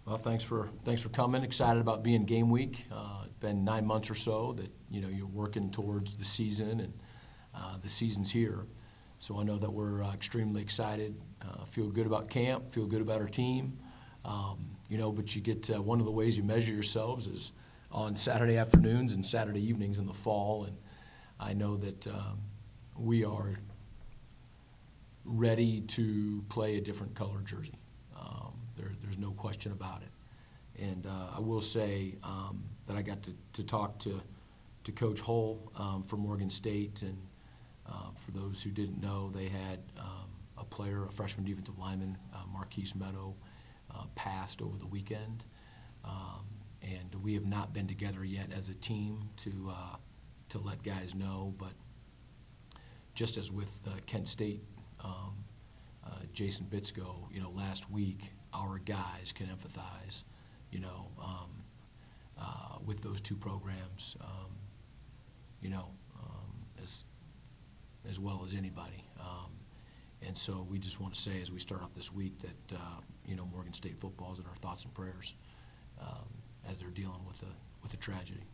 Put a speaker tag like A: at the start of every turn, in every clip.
A: Well, thanks for coming. Excited about being game week. It's been 9 months or so that you're working towards the season, and the season's here. So I know that we're extremely excited. Feel good about camp. Feel good about our team. But you get one of the ways you measure yourselves is on Saturday afternoons and Saturday evenings in the fall, and I know that we are ready to play a different colored jersey. There's no question about it. And I will say that I got to talk to Coach Hull from Morgan State, and for those who didn't know, they had a player, a freshman defensive lineman, Marquise Meadow, passed over the weekend. And we have not been together yet as a team to let guys know, but just as with Kent State, Jason Bitsko, last week, our guys can empathize, with those two programs, as well as anybody. And so we just want to say, as we start off this week, that Morgan State football is in our thoughts and prayers as they're dealing with a tragedy.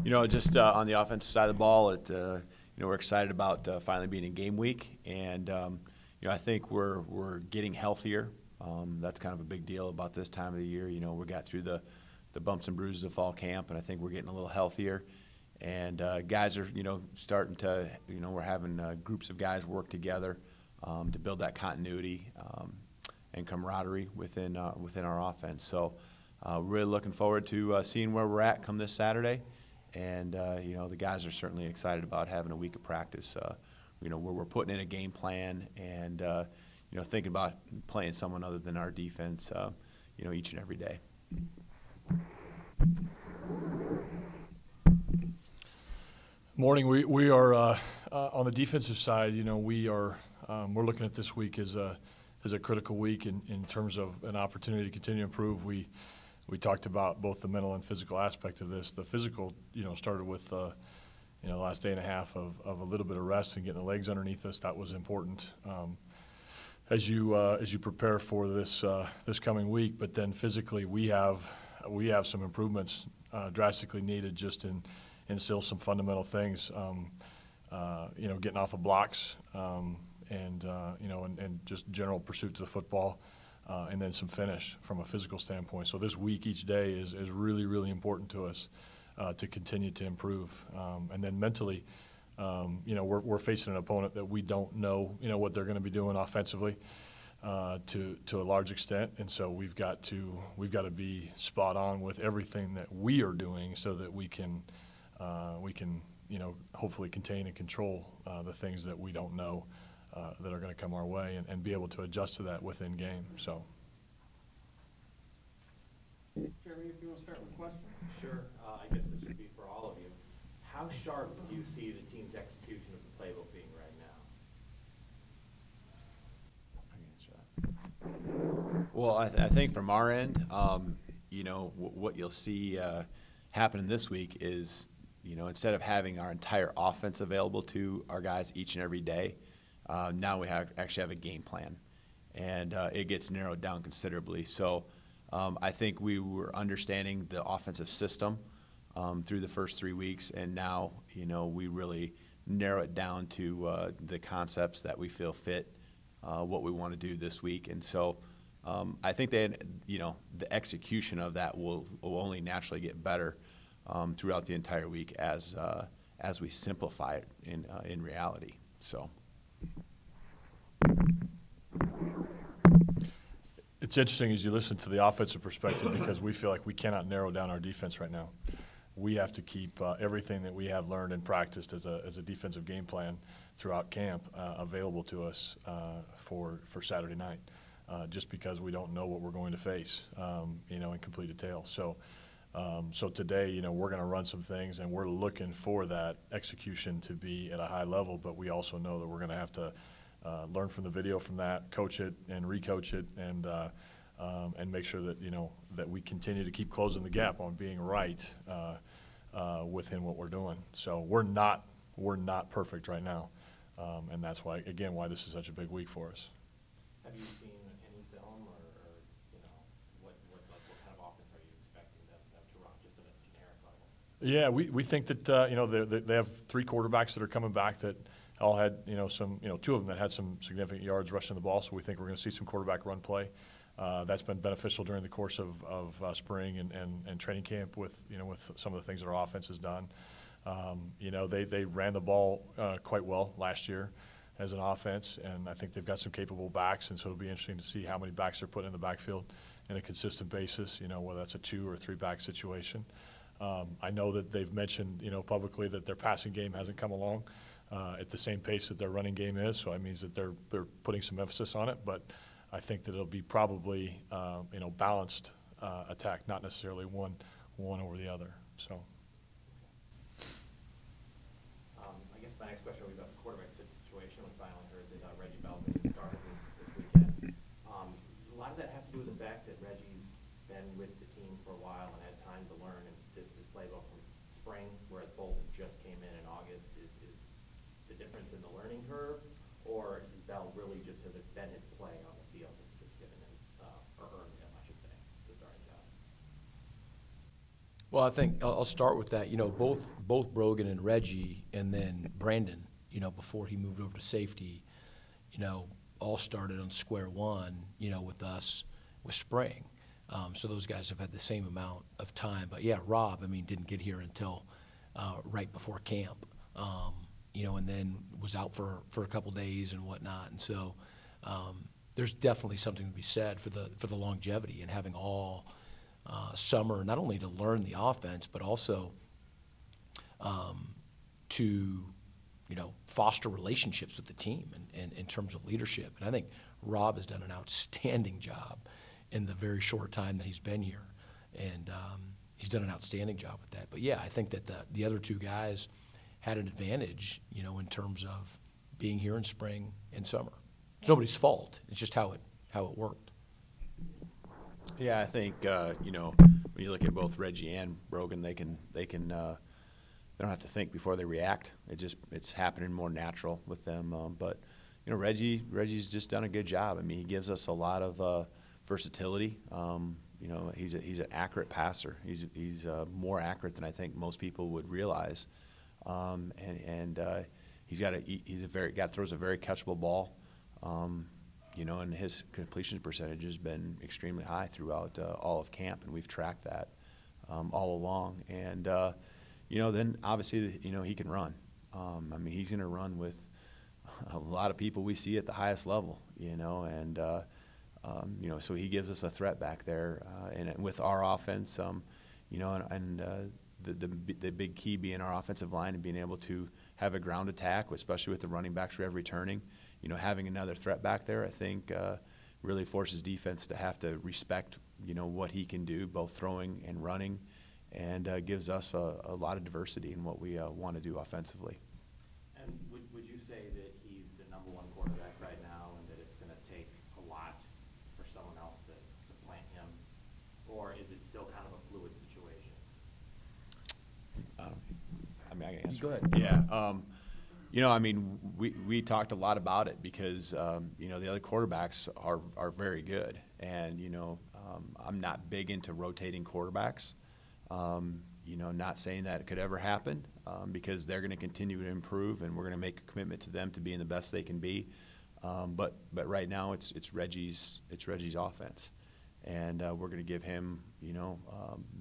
B: Yeah, just on the offensive side of the ball, we're excited about finally being in game week, and I think we're getting healthier. That's kind of a big deal about this time of the year. We got through the bumps and bruises of fall camp, and I think we're getting a little healthier. And guys are, starting to, we're having groups of guys work together to build that continuity and camaraderie within our offense. So really looking forward to seeing where we're at come this Saturday. And, the guys are certainly excited about having a week of practice, where we're putting in a game plan and, thinking about playing someone other than our defense, each and every day.
C: Morning. We are on the defensive side. We're looking at this week as a critical week in terms of an opportunity to continue to improve. We talked about both the mental and physical aspect of this. The physical, started with the last day and a half of a little bit of rest and getting the legs underneath us. That was important as you prepare for this coming week. But then physically, we have some improvements drastically needed just in still some fundamental things, getting off of blocks, and just general pursuit to the football, and then some finish from a physical standpoint. So this week, each day is really, really important to us to continue to improve. And then mentally, we're facing an opponent that we don't know, what they're going to be doing offensively to a large extent, and so we've got to be spot on with everything that we are doing so that we can hopefully contain and control the things that we don't know that are going to come our way, and be able to adjust to that within game. So,
D: Jeremy, if you want to start with a question.
E: Sure. I guess this would be for all of you. How sharp do you see the team's execution of the playbook being right now?
B: Well, I think from our end, what you'll see happening this week is, instead of having our entire offense available to our guys each and every day, now we actually have a game plan, and it gets narrowed down considerably. So I think we were understanding the offensive system through the first 3 weeks, and now we really narrow it down to the concepts that we feel fit, what we want to do this week. And so I think that the execution of that will only naturally get better throughout the entire week as we simplify it in reality. So.
C: It's interesting as you listen to the offensive perspective, because we feel like we cannot narrow down our defense right now. We have to keep everything that we have learned and practiced as a defensive game plan throughout camp available to us for Saturday night, just because we don't know what we're going to face, in complete detail. So today, we're going to run some things, and we're looking for that execution to be at a high level, but we also know that we're going to have to learn from the video from that, coach it and recoach it, and make sure that that we continue to keep closing the gap on being right within what we're doing. So we're not perfect right now, And that's why, again, why this is such a big week for us.
E: Have you seen any film or you know, what kind of offense are you expecting them to run, just at a generic level?
C: Yeah, we think that, you know, they have 3 quarterbacks that are coming back that all had, you know, some, you know, 2 of them that had some significant yards rushing the ball, so we think we're going to see some quarterback run play. That's been beneficial during the course of spring and training camp with, you know, with some of the things that our offense has done. You know, they ran the ball quite well last year as an offense, and I think they've got some capable backs, and so it'll be interesting to see how many backs they're putting in the backfield in a consistent basis, you know, whether that's a 2 or 3 back situation. I know that they've mentioned, you know, publicly that their passing game hasn't come along at the same pace that their running game is, so that means that they're putting some emphasis on it, but I think that it'll be probably, you know, balanced attack, not necessarily one over the other, so.
E: I guess my next question will be about the quarterback situation. We finally heard that Reggie Belvin started this weekend. A lot of that has to do with the fact that Reggie's been with the team for a while and had time to learn this playbook from spring, whereas Bolton just came in August. Is the difference in the learning curve, or is Bell really just has it been his play on the field that's just given him, or earned him, I should say, the starting job?
A: Well, I think I'll start with that. You know, both Brogan and Reggie, and then Brandon, you know, before he moved over to safety, you know, all started on square one, you know, with us with spring. So those guys have had the same amount of time. But yeah, Rob, I mean, didn't get here until right before camp, you know, and then was out for a couple days and whatnot. And so there's definitely something to be said for the longevity and having all summer, not only to learn the offense, but also to, you know, foster relationships with the team and in terms of leadership. And I think Rob has done an outstanding job in the very short time that he's been here. And he's done an outstanding job with that. But, yeah, I think that the other 2 guys had an advantage, you know, in terms of being here in spring and summer. It's nobody's fault. It's just how it worked.
B: Yeah, I think you know, when you look at both Reggie and Brogan, they don't have to think before they react. It's happening more natural with them. But you know, Reggie's just done a good job. I mean, he gives us a lot of versatility. You know, he's an accurate passer. He's more accurate than I think most people would realize. And throws a very catchable ball. You know, and his completion percentage has been extremely high throughout all of camp, and we've tracked that all along. And you know, then obviously, you know, he can run. I mean, he's going to run with a lot of people we see at the highest level. You know, and you know, so he gives us a threat back there, and with our offense, you know, and the big key being our offensive line and being able to have a ground attack, especially with the running backs we have returning. You know, having another threat back there, I think, really forces defense to have to respect, you know, what he can do, both throwing and running, and gives us a lot of diversity in what we want to do offensively.
E: And would you say that he's the #1 quarterback right now, and that it's going to take a lot for someone else to supplant him, or is it still kind of a fluid situation?
B: I mean, I can answer.
A: Go ahead.
B: Yeah. You know, I mean, we talked a lot about it because, you know, the other quarterbacks are very good. And, you know, I'm not big into rotating quarterbacks. You know, not saying that it could ever happen because they're going to continue to improve and we're going to make a commitment to them to being the best they can be. But right now it's Reggie's offense. And we're going to give him, you know,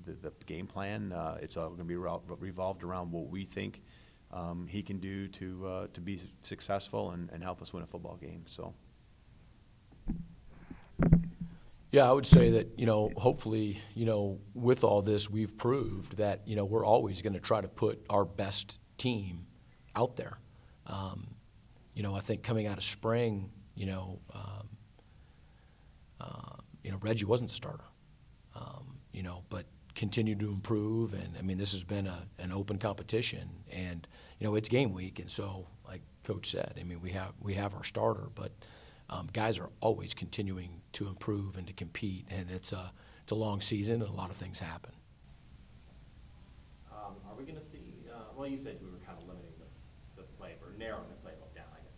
B: the game plan. It's all going to be revolved around what we think he can do to be successful and help us win a football game. So.
A: Yeah, I would say that, you know, hopefully, you know, with all this, we've proved that, you know, we're always going to try to put our best team out there. You know, I think coming out of spring, you know, Reggie wasn't the starter, you know, but continued to improve. And, I mean, this has been an open competition. And, you know, it's game week. And so, like Coach said, I mean, we have our starter, but guys are always continuing to improve and to compete. And it's a long season and a lot of things happen.
E: Are we going to see well, you said we were kind of limiting the play, or narrowing the playbook down, I guess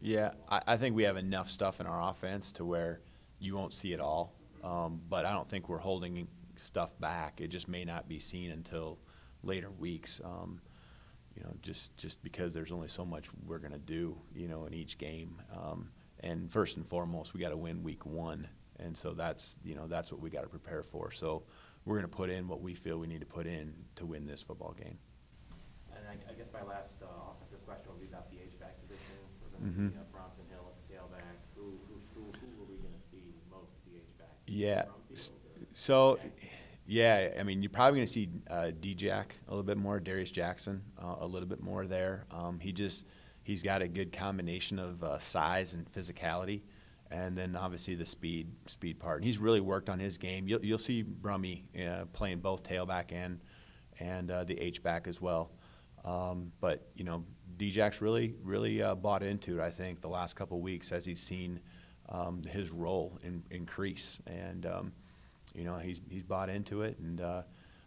B: Yeah, I think we have enough stuff in our offense to where you won't see it all. But I don't think we're holding stuff back. It just may not be seen until later weeks. You know, just because there's only so much we're going to do, you know, in each game. And first and foremost, we got to win week 1. And so that's, you know, that's what we got to prepare for. So we're going to put in what we feel we need to put in to win this football game.
E: And I guess my last offensive question will be about the H-back position. We're going to see Bronson Hill at the tailback. Who are we going to see most at the H-back?
B: Yeah.
E: Brumfield or
B: So,
E: Jackson?
B: yeah, I mean, you're probably going to see D-Jack a little bit more, Darius Jackson a little bit more there. He's got a good combination of size and physicality, and then obviously the speed part. And he's really worked on his game. You'll see Brummy playing both tailback and the H-back as well. But, you know, D-Jack's really bought into it, I think, the last couple of weeks as he's seen his role increase. And, you know, he's bought into it. And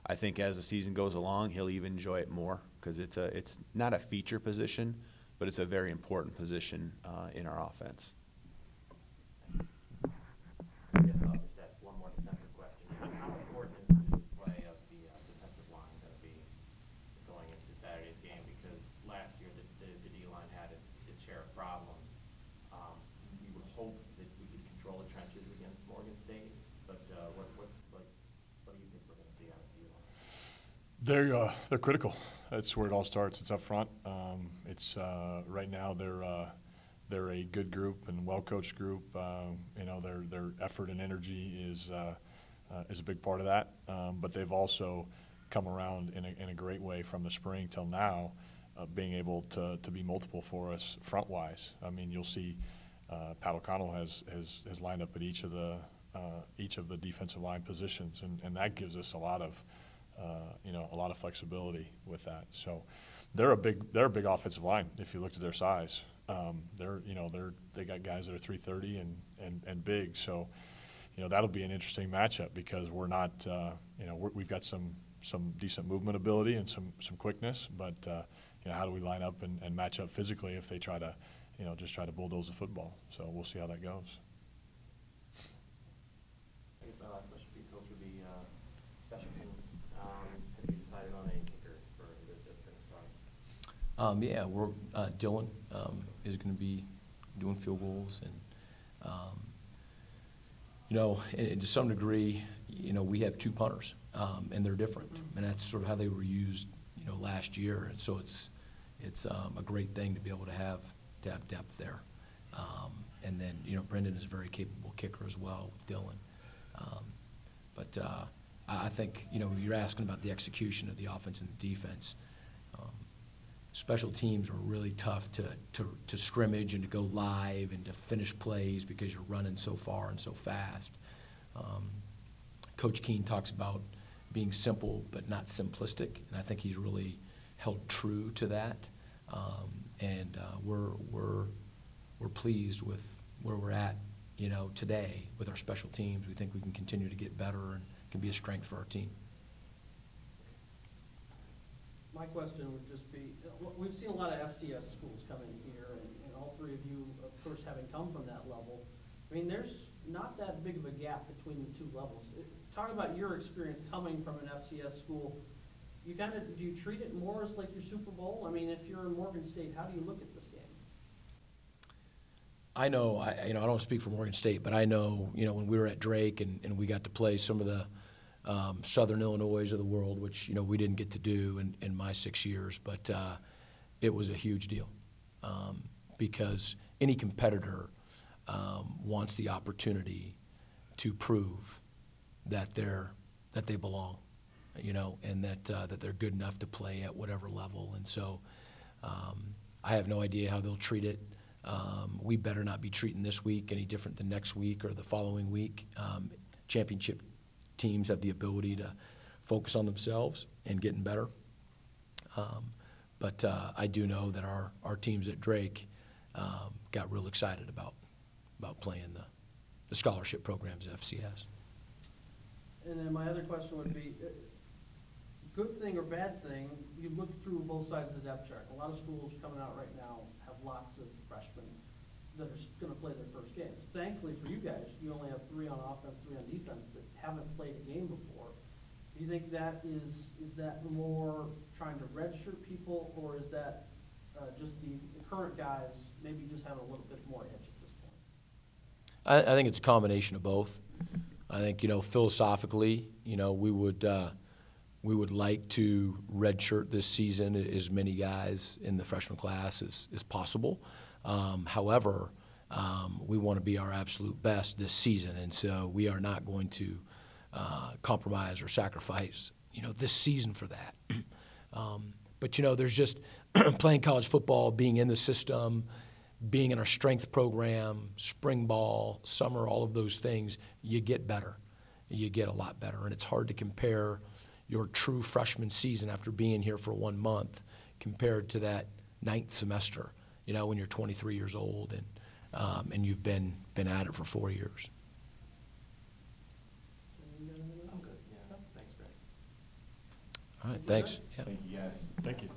B: I think as the season goes along, he'll even enjoy it more because it's not a feature position, but it's a very important position in our offense.
E: I guess I'll just ask one more defensive question. How important is the play of the defensive line going to be going into Saturday's game? Because last year the D-line had its share of problems. We would hope that we could control the trenches against Morgan State, but what do you think we're going to see out of the D-line?
C: They're critical. That's where it all starts. It's up front. It's right now they're a good group and well-coached group. You know, their effort and energy is a big part of that. But they've also come around in a great way from the spring till now, being able to be multiple for us front-wise. I mean, you'll see Pat O'Connell has lined up at each of the defensive line positions, and that gives us a lot of flexibility with that. So they're a big offensive line if you looked at their size. They got guys that are 330 and big. So, you know, that'll be an interesting matchup because we're not, we've got some decent movement ability and some quickness, but you know, how do we line up and match up physically if they try to, you know, just try to bulldoze the football? So we'll see how that goes.
E: I guess my last question for you, Coach, would be special teams. Have you decided on any kicker for that's going to start?
A: Yeah, Dylan is going to be doing field goals, and you know, and to some degree, you know, we have 2 punters, and they're different, and that's sort of how they were used, you know, last year, and so it's a great thing to be able to have depth there, and then, you know, Brendan is a very capable kicker as well with Dylan, but I think, you know, you're asking about the execution of the offense and the defense. Special teams are really tough to scrimmage and to go live and to finish plays because you're running so far and so fast. Coach Keene talks about being simple but not simplistic, and I think he's really held true to that. And we're pleased with where we're at, you know, today with our special teams. We think we can continue to get better and can be a strength for our team.
D: My question would just be, we've seen a lot of FCS schools coming here, and all 3 of you, of course, having come from that level. I mean, there's not that big of a gap between the 2 levels. Talk about your experience coming from an FCS school. Do you treat it more as like your Super Bowl? I mean, if you're in Morgan State, how do you look at this game?
A: I know, I don't want to speak for Morgan State, but I know, you know, when we were at Drake and we got to play some of the Southern Illinois of the world, which, you know, we didn't get to do in my 6 years, but it was a huge deal because any competitor wants the opportunity to prove that they belong, you know, and that they're good enough to play at whatever level. And so I have no idea how they'll treat it. We better not be treating this week any different than next week or the following week. Championship teams have the ability to focus on themselves and getting better. But I do know that our teams at Drake got real excited about playing the scholarship programs at FCS.
D: And then my other question would be, good thing or bad thing, you look through both sides of the depth chart. A lot of schools coming out right now have lots of freshmen. that are gonna play their first games. Thankfully for you guys, you only have 3 on offense, 3 on defense that haven't played a game before. Do you think that is that more trying to redshirt people, or is that just the current guys maybe just have a little bit more edge at this point?
A: I think it's a combination of both. I think, philosophically, we would like to redshirt this season as many guys in the freshman class as possible. However, we want to be our absolute best this season, and so we are not going to compromise or sacrifice, this season for that. But, there's just playing college football, being in the system, being in our strength program, spring ball, summer, all of those things, you get better. You get a lot better, and it's hard to compare your true freshman season after being here for 1 month compared to that 9th semester, when you're 23 years old and you've been at it for 4 years.
E: I'm good, yeah. Thanks, Greg.
A: All right, thanks. Yeah.
B: Thank you, guys.
C: Thank you.